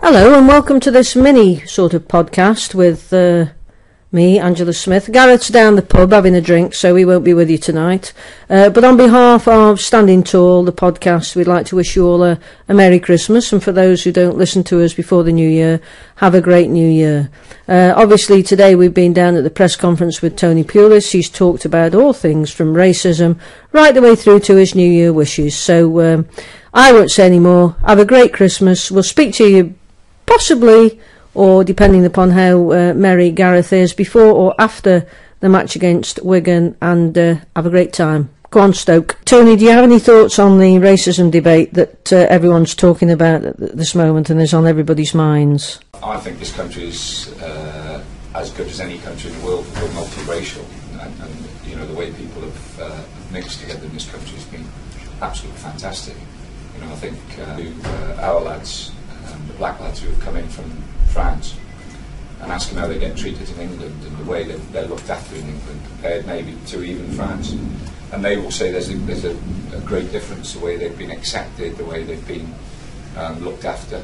Hello and welcome to this mini sort of podcast with me, Angela Smith. Gareth's down the pub having a drink, so he won't be with you tonight. But on behalf of Standing Tall, the podcast, we'd like to wish you all a Merry Christmas. And for those who don't listen to us before the New Year, have a great New Year. Obviously today we've been down at the press conference with Tony Pulis. He's talked about all things from racism right the way through to his New Year wishes. So I won't say any more. Have a great Christmas. We'll speak to you possibly, or depending upon how merry Gareth is, before or after the match against Wigan, and have a great time. Go on, Stoke. Tony, do you have any thoughts on the racism debate that everyone's talking about at this moment and is on everybody's minds? I think this country is as good as any country in the world. We're multiracial, and you know, the way people have mixed together in this country has been absolutely fantastic. You know, I think our lads, the black lads who have come in from France, and ask them how they get treated in England and the way that they're looked after in England compared maybe to even France, and they will say there's a great difference, the way they've been accepted, the way they've been looked after,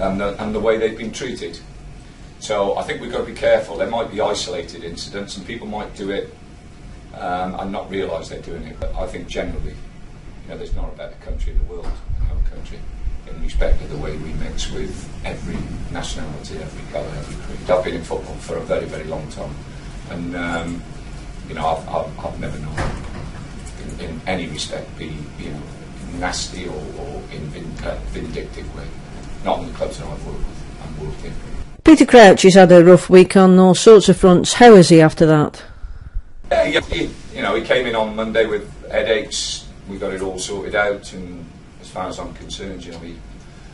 and the way they've been treated. So I think we've got to be careful. There might be isolated incidents and people might do it and not realise they're doing it, but I think generally, you know, there's not a better country in the world than our country, in respect of the way we mix with every nationality, every colour, every creed. I've been in football for a very, very long time, and you know, I've never known in any respect be, you know, nasty or in vindictive way. Not in the clubs that I've worked with and worked in. Peter Crouch has had a rough week on all sorts of fronts. How is he after that? You know, he came in on Monday with headaches. We got it all sorted out, and as far as I'm concerned, you know,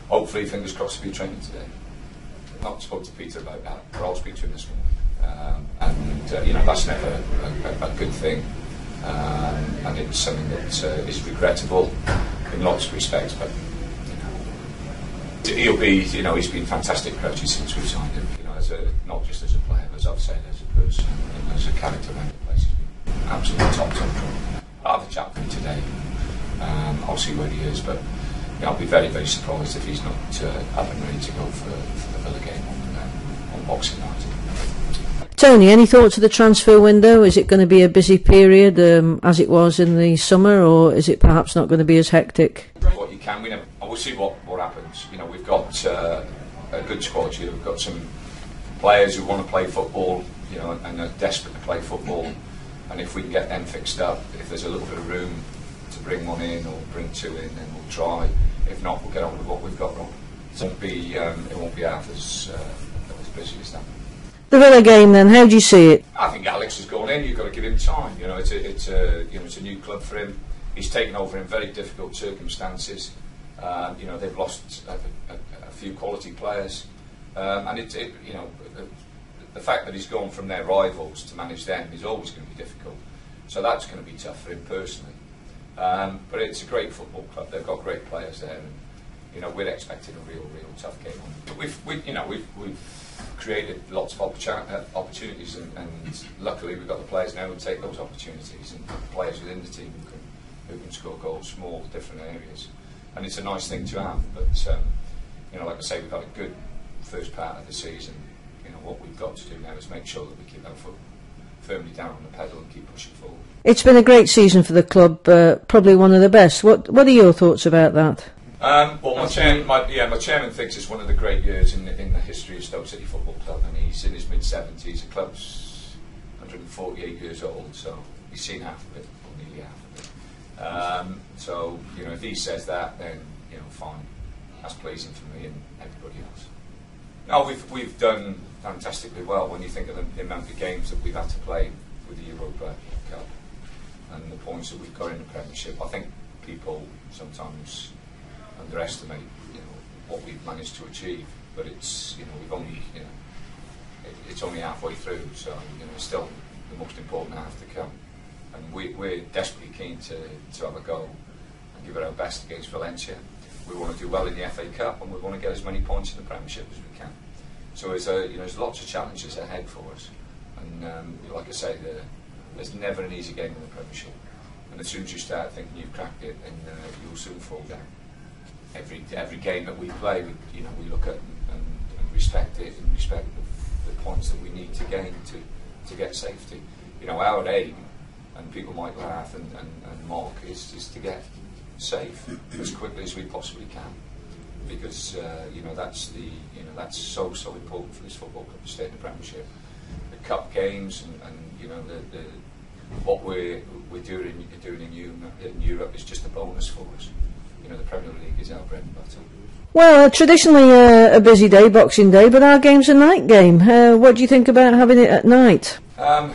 hopefully, fingers crossed, will be training today. I've not spoke to Peter about that, but I'll speak to him this morning. And you know, that's never a good thing, and it's something that is regrettable in lots of respects. But you know, he'll be, you know, he's been fantastic, Crouchy, since we've signed him. You know, not just as a player, but as I've said, as a person and as a character around the place. He's been absolutely top. I'll have a chat with him today. I'll see where he is, but you know, I'll be very, very surprised if he's not up and ready to go for the Villa game on Boxing Night. Tony, any thoughts of the transfer window? Is it going to be a busy period as it was in the summer, or is it perhaps not going to be as hectic? What you can, we'll see what happens. You know, we've got a good squad here. We've got some players who want to play football, you know, and are desperate to play football. And if we can get them fixed up, if there's a little bit of room to bring one in or bring two in, then we'll try. If not, we'll get on with what we've got wrong. So it won't be half as busy as that. The Villa game, then, how do you see it? I think Alex has gone in. You've got to give him time. You know, it's a new club for him. He's taken over in very difficult circumstances. You know, they've lost a few quality players, and you know, the fact that he's gone from their rivals to manage them is always going to be difficult. So that's going to be tough for him personally. But it's a great football club. They've got great players there, and you know, we're expecting a real tough game on. But we've created lots of opportunities, and luckily we've got the players now who take those opportunities, and players within the team who can score goals, small different areas, and it's a nice thing to have. But you know, like I say, we've got a good first part of the season. You know, what we've got to do now is make sure that we keep our foot firmly down on the pedal and keep pushing forward. It's been a great season for the club, probably one of the best. What are your thoughts about that? Well, my chairman thinks it's one of the great years in the history of Stoke City Football Club, and he's in his mid-70s. The club's 148 years old, so he's seen half of it, or nearly half of it. So, you know, if he says that, then, you know, fine. That's pleasing for me and everybody else. No, we've done fantastically well when you think of the amount of games that we've had to play with the Europa Cup and the points that we've got in the Premiership. I think people sometimes underestimate, you know, what we've managed to achieve, but it's, you know, we've only, you know, it's only halfway through, so, you know, it's still the most important half to come, and we're desperately keen to have a go and give it our best against Valencia. We want to do well in the FA Cup, and we want to get as many points in the Premiership as we can. So there's lots of challenges ahead for us, and like I say, there's never an easy game in the Premiership, and as soon as you start thinking you've cracked it, then you'll soon fall down. Every game that we play, we look at respect it and respect the points that we need to gain to get safety. You know, our aim, and people might laugh and mock, is to get safe as quickly as we possibly can, because you know, that's so important for this football club to stay in the Premiership. The cup games and you know, what we're doing in Europe is just a bonus for us. You know, the Premier League is our bread and butter. Well, traditionally a busy day, Boxing Day, but our game's a night game. What do you think about having it at night? Well,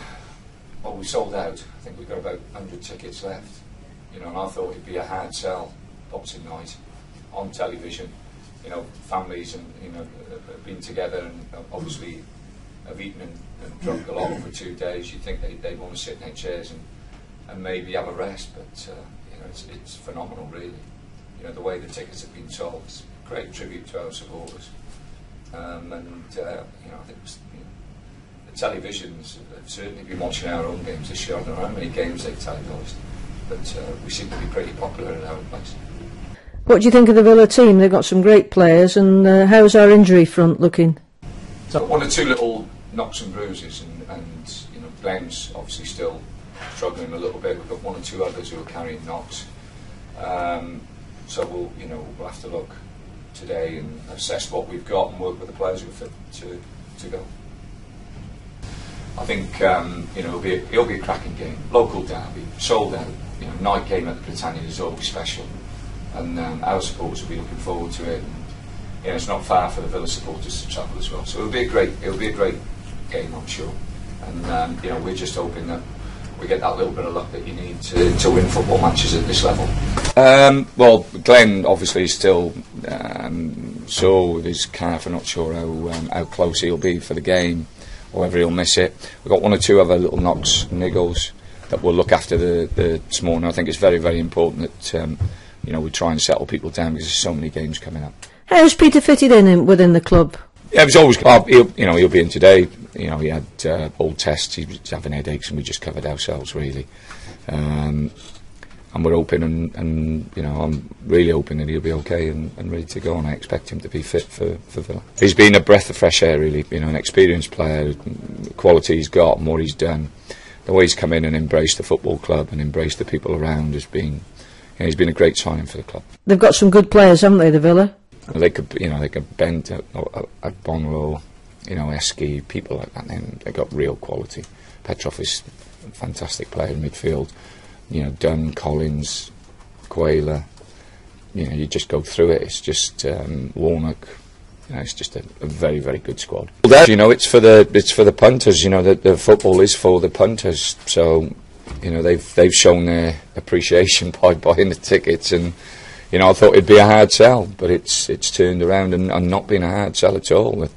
we sold out. I think we've got about 100 tickets left. You know, and I thought it'd be a hard sell, Boxing night, on television. You know, families and, you know, have been together and obviously have eaten and drunk a lot for 2 days. You'd think they'd want to sit in their chairs and maybe have a rest, but you know, it's phenomenal, really. You know, the way the tickets have been sold, it's a great tribute to our supporters. And you know, I think the televisions have certainly been watching our own games this year. I don't know how many games they've televised, but we seem to be pretty popular at our place. What do you think of the Villa team? They've got some great players, and how's our injury front looking? So one or two little knocks and bruises, and you know, Glenn's obviously still struggling a little bit. We've got one or two others who are carrying knocks. So we'll have to look today and assess what we've got and work with the players who are fit to go. I think you know, it'll be a cracking game, local derby, sold out. You know, night game at the Britannia is always special, and our supporters will be looking forward to it. And, you know, it's not far for the Villa supporters to travel as well, so it'll be a great game, I'm sure. And you know, we're just hoping that we get that little bit of luck that you need to win football matches at this level. Well, Glenn obviously is still sore with his calf. I'm not sure how close he'll be for the game, or whether he'll miss it. We've got one or two other little knocks and niggles that we'll look after this morning. I think it's very, very important that you know, we try and settle people down, because there's so many games coming up. How's Peter fitted in within the club? Yeah, it was always. He'll be in today. You know, he had all tests. He was having headaches, and we just covered ourselves, really. And we're hoping, and you know, I'm really hoping that he'll be okay and ready to go. And I expect him to be fit for Villa. He's been a breath of fresh air, really. You know, an experienced player, the quality he's got and what he's done, the way he's come in and embraced the football club and embraced the people around has been. You know, he's been a great signing for the club. They've got some good players, haven't they, the Villa? They could bend at Bonlow, you know, Eski, people like that. They got real quality. Petrov is a fantastic player in midfield. You know, Dunn, Collins, Quayler. You know, you just go through it. It's just Warnock. You know, it's just a very, very good squad. You know, it's for the punters. You know, the football is for the punters. So, you know, they've shown their appreciation by buying the tickets. And you know, I thought it'd be a hard sell, but it's turned around and not been a hard sell at all.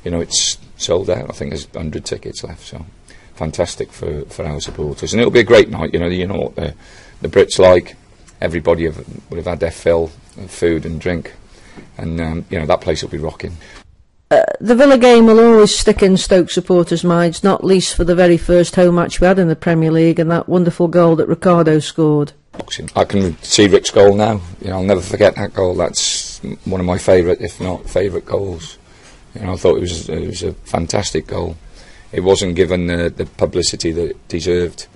You know, it's sold out. I think there's 100 tickets left, so fantastic for our supporters. And it'll be a great night. You know what the Brits like. Everybody would have had their fill of food and drink, and you know, that place will be rocking. The Villa game will always stick in Stoke supporters' minds, not least for the very first home match we had in the Premier League and that wonderful goal that Ricardo scored. I can see Rick's goal now. You know, I'll never forget that goal. That's one of my favourite, if not favourite, goals. You know, I thought it was a fantastic goal. It wasn't given the publicity that it deserved,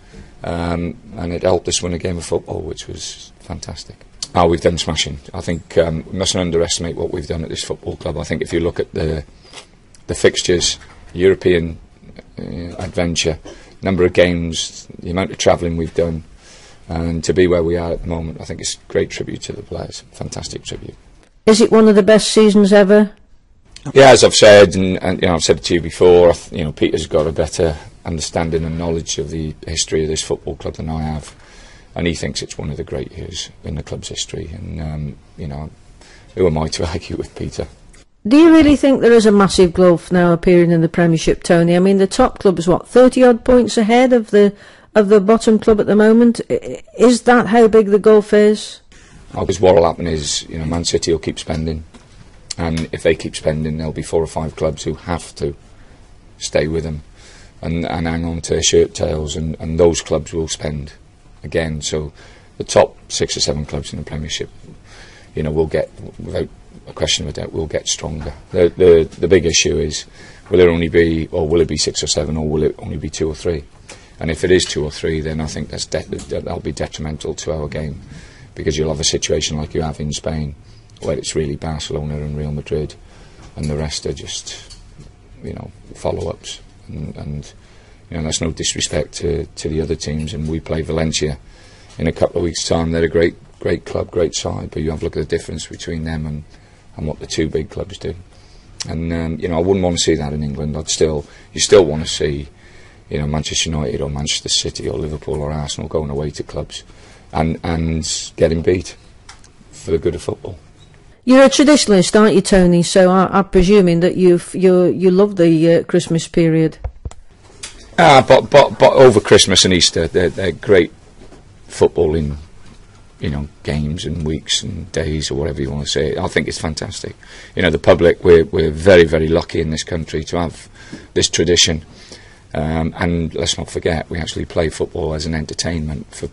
and it helped us win a game of football, which was fantastic. Oh, we've done smashing. I think we mustn't underestimate what we've done at this football club. I think if you look at the fixtures, European adventure, number of games, the amount of travelling we've done, and to be where we are at the moment, I think it's a great tribute to the players. Fantastic tribute. Is it one of the best seasons ever? Yeah, as I've said, and you know, I've said it to you before. You know, Peter's got a better understanding and knowledge of the history of this football club than I have, and he thinks it's one of the great years in the club's history. And you know, who am I to argue with Peter? Do you really think there is a massive gulf now appearing in the Premiership, Tony? I mean, the top club is what, 30-odd points ahead of the bottom club at the moment. Is that how big the gulf is? Because what will happen is, you know, Man City will keep spending, and if they keep spending, there'll be 4 or 5 clubs who have to stay with them and hang on to their shirt tails, and those clubs will spend again. So the top 6 or 7 clubs in the Premiership, you know, we'll get, without a question of a doubt, we'll get stronger. The big issue is, will it only be, or will it be 6 or 7, or will it only be 2 or 3? And if it is 2 or 3, then I think that'll be detrimental to our game, because you'll have a situation like you have in Spain, where it's really Barcelona and Real Madrid, and the rest are just, you know, follow-ups. And you know, that's no disrespect to the other teams. And we play Valencia in a couple of weeks' time. They're a great club, great side, but you have a look at the difference between them and what the 2 big clubs do. And you know, I wouldn't want to see that in England. You still want to see, you know, Manchester United or Manchester City or Liverpool or Arsenal going away to clubs and getting beat for the good of football. You're a traditionalist, aren't you, Tony? So I'm presuming that you love the Christmas period. But over Christmas and Easter, they're great footballing, you know, games and weeks and days, or whatever you want to say. I think it's fantastic. You know, the public, we're very, very lucky in this country to have this tradition. And let's not forget, we actually play football as an entertainment for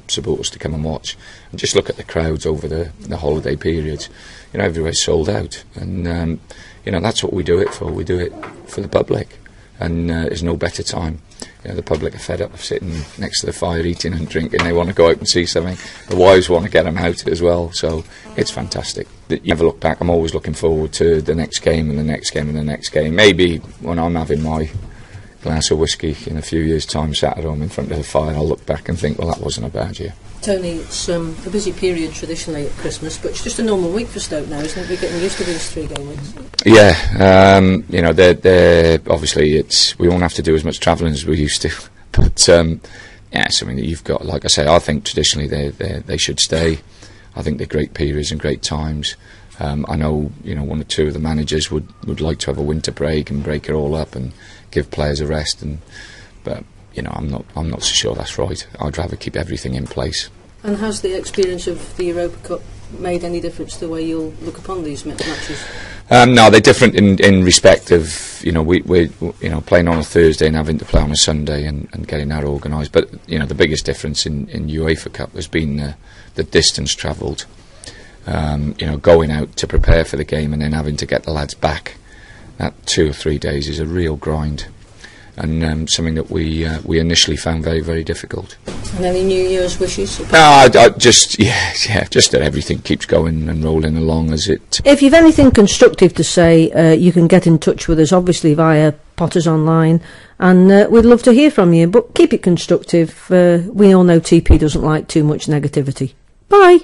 supporters to come and watch. And just look at the crowds over the holiday periods. You know, everywhere's sold out. And, you know, that's what we do it for. We do it for the public. And there's no better time. You know, the public are fed up of sitting next to the fire, eating and drinking. They want to go out and see something. The wives want to get them out as well. So it's fantastic. You never look back. I'm always looking forward to the next game and the next game and the next game. Maybe when I'm having my glass of whiskey in a few years' time, sat at home in front of the fire, I'll look back and think, well, that wasn't a bad year. Tony, it's a busy period traditionally at Christmas, but it's just a normal week for Stoke now, isn't it? We're getting used to these 3 game weeks. Yeah, you know, they're obviously we won't have to do as much travelling as we used to, but yeah, so I mean, you've got, like I say, I think traditionally they should stay. I think they're great periods and great times. I know, you know, 1 or 2 of the managers would like to have a winter break and break it all up and give players a rest, but you know, I'm not so sure that's right. I'd rather keep everything in place. And has the experience of the Europa Cup made any difference to the way you'll look upon these matches? No, they're different in respect of, you know, we're you know, playing on a Thursday and having to play on a Sunday and getting that organised. But you know, the biggest difference in UEFA Cup has been the distance travelled. You know, going out to prepare for the game and then having to get the lads back. That 2 or 3 days is a real grind, and something that we initially found very, very difficult. And any New Year's wishes? No, I just just that everything keeps going and rolling along as it. If you've anything constructive to say, you can get in touch with us, obviously via Potters Online, and we'd love to hear from you. But keep it constructive. We all know TP doesn't like too much negativity. Bye.